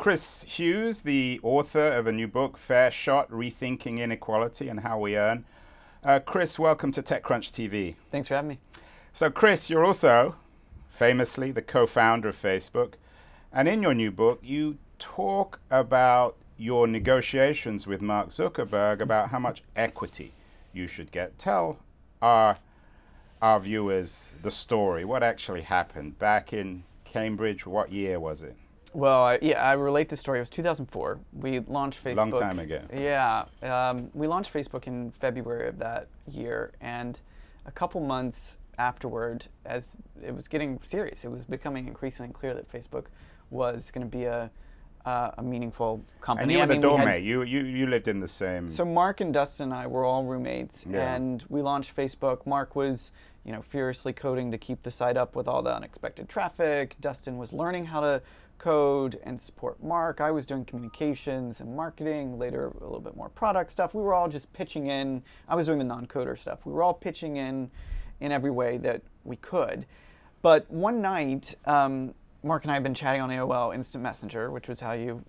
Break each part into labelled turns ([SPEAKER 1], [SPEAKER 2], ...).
[SPEAKER 1] Chris Hughes, the author of a new book, Fair Shot, Rethinking Inequality and How We Earn. Chris, welcome to TechCrunch TV.
[SPEAKER 2] Thanks for having me.
[SPEAKER 1] So Chris, you're also famously the co-founder of Facebook. And in your new book, you talk about your negotiations with Mark Zuckerberg about how much equity you should get. Tell our viewers the story. What actually happened back in Cambridge? What year was it?
[SPEAKER 2] Well, I relate the story. It was 2004. We launched Facebook.
[SPEAKER 1] Long time ago.
[SPEAKER 2] Yeah. We launched Facebook in February of that year. And a couple months afterward, as it was getting serious, it was becoming increasingly clear that Facebook was going to be a meaningful company.
[SPEAKER 1] And you were the doormate. You lived in the same...
[SPEAKER 2] So Mark and Dustin and I were all roommates,
[SPEAKER 1] yeah.
[SPEAKER 2] And we launched Facebook. Mark was, furiously coding to keep the site up with all the unexpected traffic. Dustin was learning how to code and support Mark. I was doing communications and marketing, later a little bit more product stuff. We were all just pitching in. I was doing the non-coder stuff. We were all pitching in every way that we could. But one night, Mark and I had been chatting on AOL Instant Messenger, which was how you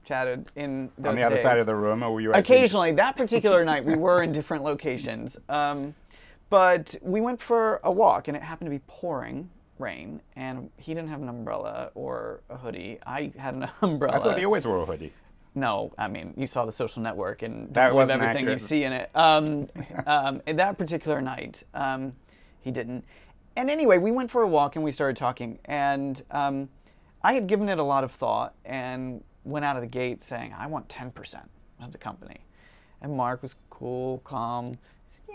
[SPEAKER 2] chatted in those
[SPEAKER 1] On the other
[SPEAKER 2] days.
[SPEAKER 1] side of the room, or were you actually...
[SPEAKER 2] Occasionally. That particular night, we were in different locations. But we went for a walk, and it happened to be pouring rain, and he didn't have an umbrella or a hoodie. I had an umbrella.
[SPEAKER 1] I thought he always wore a hoodie.
[SPEAKER 2] No, I mean, you saw The Social Network, and
[SPEAKER 1] that
[SPEAKER 2] love
[SPEAKER 1] wasn't
[SPEAKER 2] everything
[SPEAKER 1] accurate.
[SPEAKER 2] you see in it. That particular night, he didn't. And anyway, we went for a walk, and we started talking, and I had given it a lot of thought, and went out of the gate saying, I want 10% of the company. And Mark was cool, calm.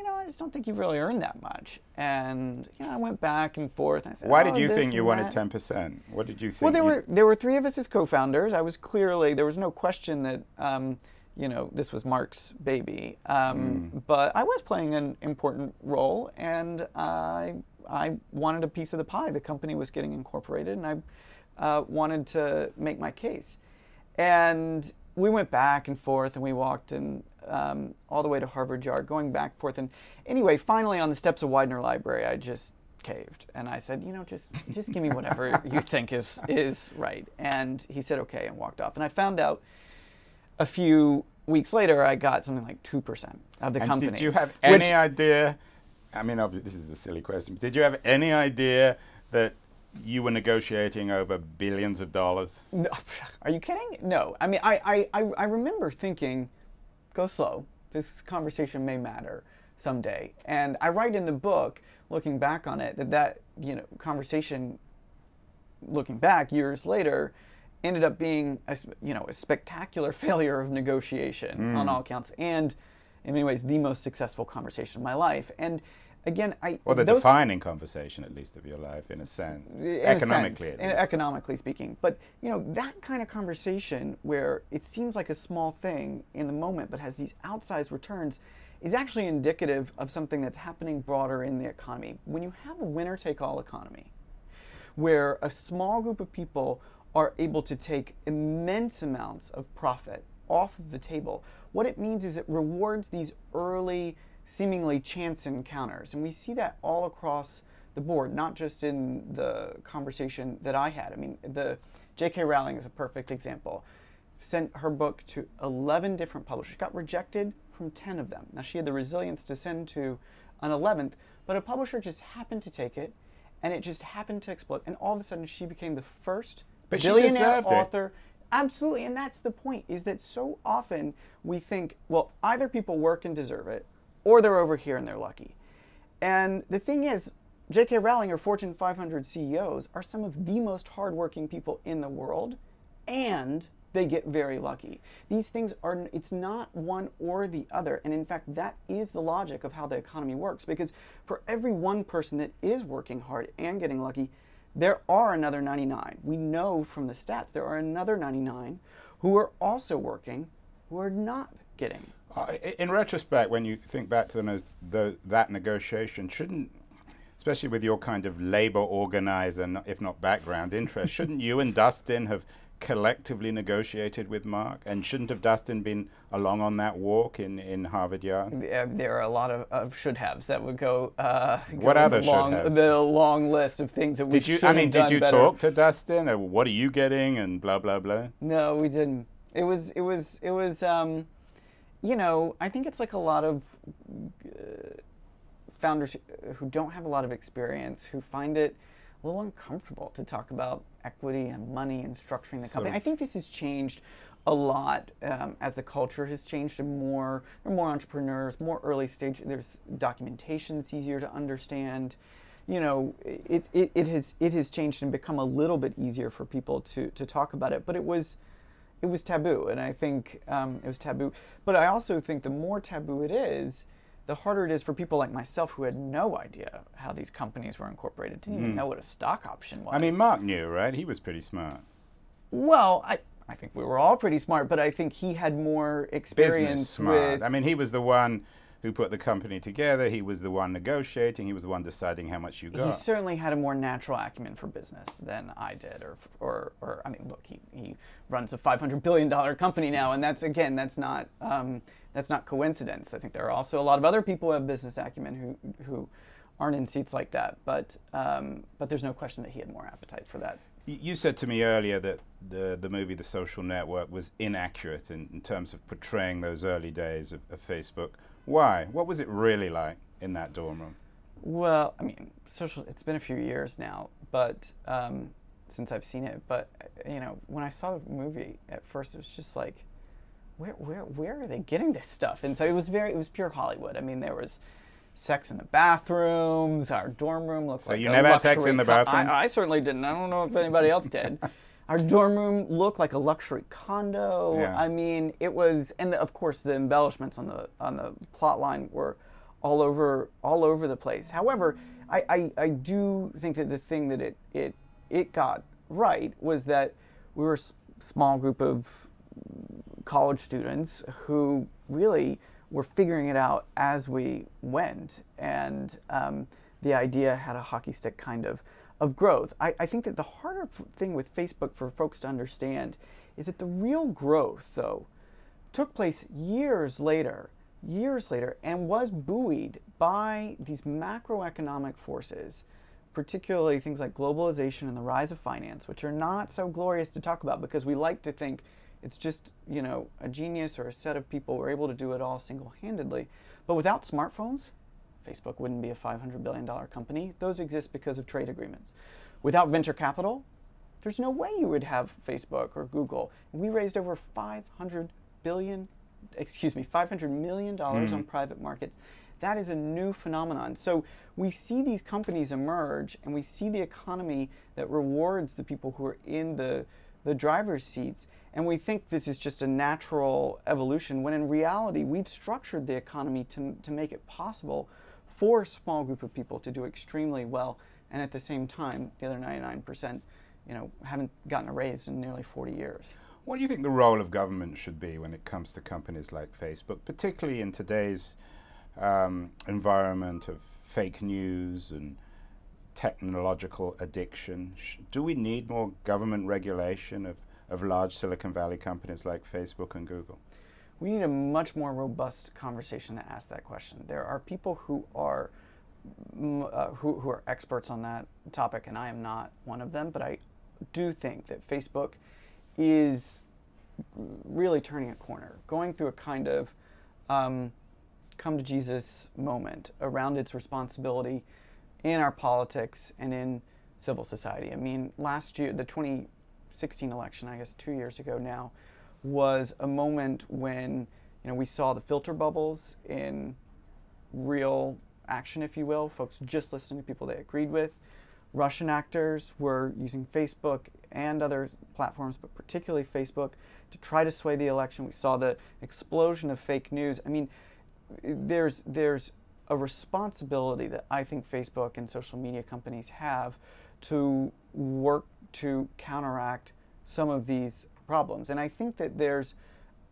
[SPEAKER 2] I just don't think you've really earned that much. And I went back and forth. And I said,
[SPEAKER 1] why did you think you wanted 10%? What did you think?
[SPEAKER 2] Well, there were three of us as co-founders. I was clearly, there was no question that this was Mark's baby. But I was playing an important role, and I wanted a piece of the pie. The company was getting incorporated, and I wanted to make my case. And we went back and forth, and we walked all the way to Harvard Yard, going back and forth. And anyway, finally on the steps of Widener Library, I just caved. And I said, just give me whatever you think is right. And he said, okay, and walked off. And I found out a few weeks later, I got something like 2% of the company.
[SPEAKER 1] Did you have any idea, I mean, obviously this is a silly question, but did you have any idea that you were negotiating over billions of dollars?
[SPEAKER 2] No, are you kidding? No. I mean, I remember thinking, go slow. This conversation may matter someday. And I write in the book, looking back on it, that conversation, looking back years later, ended up being a spectacular failure of negotiation on all counts, and in many ways the most successful conversation of my life. And again,
[SPEAKER 1] the defining conversation, at least, of your life, in a sense,
[SPEAKER 2] economically speaking. But that kind of conversation where it seems like a small thing in the moment, but has these outsized returns, is actually indicative of something that's happening broader in the economy. When you have a winner-take-all economy, where a small group of people are able to take immense amounts of profit off of the table, what it means is it rewards these early, seemingly chance encounters. And we see that all across the board, not just in the conversation that I had. I mean, J.K. Rowling is a perfect example. Sent her book to 11 different publishers. Got rejected from 10 of them. Now, she had the resilience to send to an 11th, but a publisher just happened to take it, and it just happened to explode. And all of a sudden, she became the first billionaire author. Absolutely, and that's the point, is that so often we think, well, either people work and deserve it, or they're over here and they're lucky. And the thing is, J.K. Rowling or Fortune 500 CEOs are some of the most hardworking people in the world, and they get very lucky. These things are, it's not one or the other. And in fact, that is the logic of how the economy works, because for every one person that is working hard and getting lucky, there are another 99. We know from the stats there are another 99 who are also working, who are not getting.
[SPEAKER 1] In retrospect, when you think back to that negotiation, shouldn't, especially with your kind of labor organizer, if not background interest, shouldn't you and Dustin have collectively negotiated with Mark? And shouldn't have Dustin been along on that walk in Harvard Yard?
[SPEAKER 2] There are a lot of should-haves that would go.
[SPEAKER 1] What other should-haves?
[SPEAKER 2] The long list of things that we should have done better.
[SPEAKER 1] Did you talk to Dustin? Or what are you getting? And blah blah blah.
[SPEAKER 2] No, we didn't. It was. You know, I think it's like a lot of founders who don't have a lot of experience, who find it a little uncomfortable to talk about equity and money and structuring the company. I think this has changed a lot as the culture has changed, and there are more entrepreneurs, more early stage. There's documentation that's easier to understand. You know, it has changed and become a little bit easier for people to talk about it. But it was taboo, and I think it was taboo. But I also think the more taboo it is, the harder it is for people like myself who had no idea how these companies were incorporated, didn't even know what a stock option was.
[SPEAKER 1] I mean, Mark knew, right? He was pretty smart.
[SPEAKER 2] Well, I think we were all pretty smart, but I think he had more experience with...
[SPEAKER 1] I mean, he was the one who put the company together. He was the one negotiating. He was the one deciding how much you got.
[SPEAKER 2] He certainly had a more natural acumen for business than I did. Or I mean, look, he runs a $500 billion company now, and that's not coincidence. I think there are also a lot of other people who have business acumen who aren't in seats like that. But there's no question that he had more appetite for that.
[SPEAKER 1] You said to me earlier that the movie The Social Network was inaccurate in terms of portraying those early days of Facebook. Why? What was it really like in that dorm room?
[SPEAKER 2] Well, I mean, it's been a few years now, but since I've seen it. But you know, when I saw the movie at first, it was just like, where are they getting this stuff? And so it was pure Hollywood. I mean, there was sex in the bathrooms. Our dorm room looked like a luxury. So you never had sex in the bathroom? I certainly didn't. I don't know if anybody else did. Our dorm room looked like a luxury condo. Yeah. I mean, it was, and of course the embellishments on the plot line were all over the place. However, I do think that the thing that it got right was that we were a small group of college students who really were figuring it out as we went, and the idea had a hockey stick kind of growth. I think that the harder thing with Facebook for folks to understand is that the real growth, though, took place years later, and was buoyed by these macroeconomic forces, particularly things like globalization and the rise of finance, which are not so glorious to talk about because we like to think it's just, you know, a genius or a set of people who are able to do it all single-handedly. But without smartphones, Facebook wouldn't be a $500 billion company. Those exist because of trade agreements. Without venture capital, there's no way you would have Facebook or Google. We raised over $500 million on private markets. That is a new phenomenon. So we see these companies emerge, and we see the economy that rewards the people who are in the driver's seats, and we think this is just a natural evolution, when in reality we've structured the economy to make it possible for a small group of people to do extremely well, and at the same time, the other 99%, you know, haven't gotten a raise in nearly 40 years.
[SPEAKER 1] What do you think the role of government should be when it comes to companies like Facebook, particularly in today's environment of fake news and technological addiction? Do we need more government regulation of large Silicon Valley companies like Facebook and Google?
[SPEAKER 2] We need a much more robust conversation to ask that question. There are people who are experts on that topic, and I am not one of them, but I do think that Facebook is really turning a corner, going through a kind of come to Jesus moment around its responsibility in our politics and in civil society. I mean, last year, the 2016 election, I guess 2 years ago now, was a moment when, you know, we saw the filter bubbles in real action, if you will. Folks just listening to people they agreed with. Russian actors were using Facebook and other platforms, but particularly Facebook, to try to sway the election. We saw the explosion of fake news. I mean, there's a responsibility that I think Facebook and social media companies have to work to counteract some of these problems. And I think that there's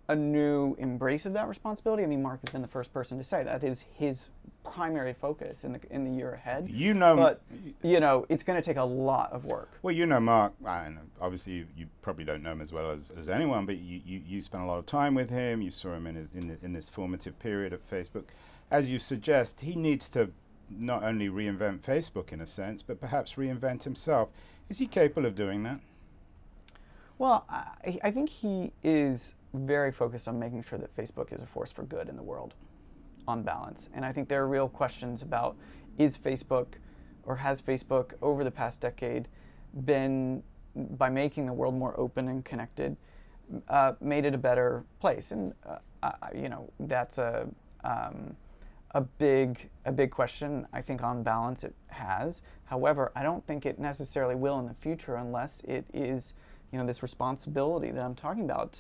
[SPEAKER 2] a new embrace of that responsibility. I mean, Mark has been the first person to say that is his primary focus in the year ahead. But it's going to take a lot of work.
[SPEAKER 1] Well, Mark, and obviously you probably don't know him as well as anyone, but you spent a lot of time with him. You saw him in this formative period at Facebook. As you suggest, he needs to not only reinvent Facebook in a sense, but perhaps reinvent himself. Is he capable of doing that?
[SPEAKER 2] Well, I think he is very focused on making sure that Facebook is a force for good in the world, on balance. And I think there are real questions about, is Facebook, or has Facebook over the past decade been, by making the world more open and connected, made it a better place? And that's a big question. I think on balance it has. However, I don't think it necessarily will in the future unless it is, this responsibility that I'm talking about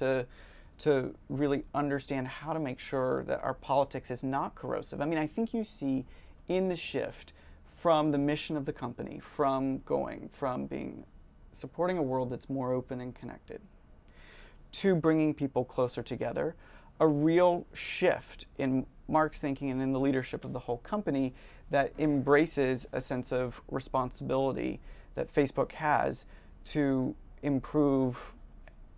[SPEAKER 2] to really understand how to make sure that our politics is not corrosive. I mean, I think you see in the shift from the mission of the company, from supporting a world that's more open and connected, to bringing people closer together, a real shift in Mark's thinking and in the leadership of the whole company that embraces a sense of responsibility that Facebook has to improve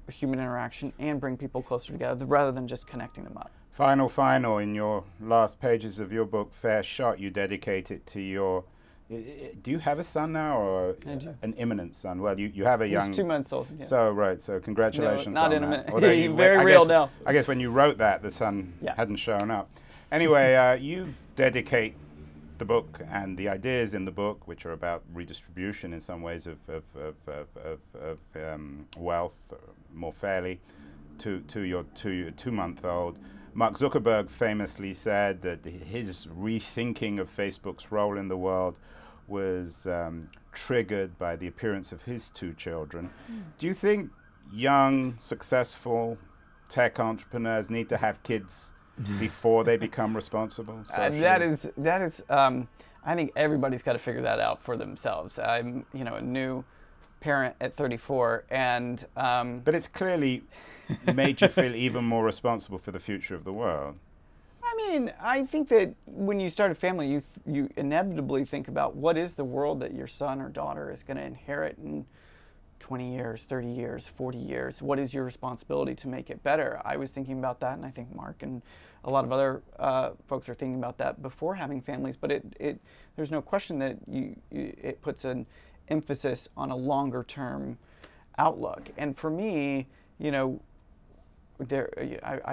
[SPEAKER 2] human interaction and bring people closer together rather than just connecting them up.
[SPEAKER 1] Final, in your last pages of your book, Fair Shot, you dedicate it to your, do you have a son now, or an imminent son? Well, you have a young...
[SPEAKER 2] He's 2 months old. Yeah.
[SPEAKER 1] So congratulations
[SPEAKER 2] not
[SPEAKER 1] on
[SPEAKER 2] imminent.
[SPEAKER 1] that.
[SPEAKER 2] He's very real now.
[SPEAKER 1] I guess when you wrote that, the son hadn't shown up. Anyway, you dedicate the book and the ideas in the book, which are about redistribution in some ways of wealth more fairly, to your 2-month-old. Mark Zuckerberg famously said that his rethinking of Facebook's role in the world was triggered by the appearance of his 2 children. Do you think young, successful tech entrepreneurs need to have kids before they become responsible?
[SPEAKER 2] That is. I think everybody's got to figure that out for themselves. I'm, a new parent at 34, and
[SPEAKER 1] but it's clearly made you feel even more responsible for the future of the world.
[SPEAKER 2] I mean, I think that when you start a family, you inevitably think about what is the world that your son or daughter is going to inherit in 20 years, 30 years, 40 years. What is your responsibility to make it better? I was thinking about that, and I think Mark and a lot of other folks are thinking about that before having families. But there's no question that it puts an emphasis on a longer term outlook. And for me, I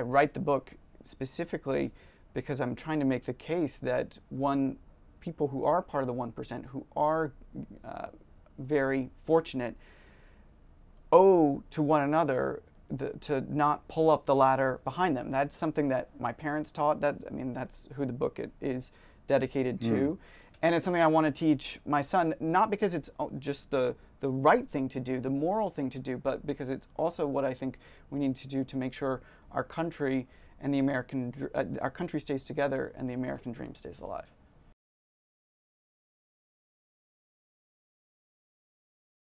[SPEAKER 2] write the book specifically because I'm trying to make the case that people who are part of the 1%, who are very fortunate, owe to one another to not pull up the ladder behind them. That's something that my parents taught. That's who the book is dedicated to. And it's something I want to teach my son, not because it's just the right thing to do, the moral thing to do, but because it's also what I think we need to do to make sure our country and our country stays together and the American dream stays alive.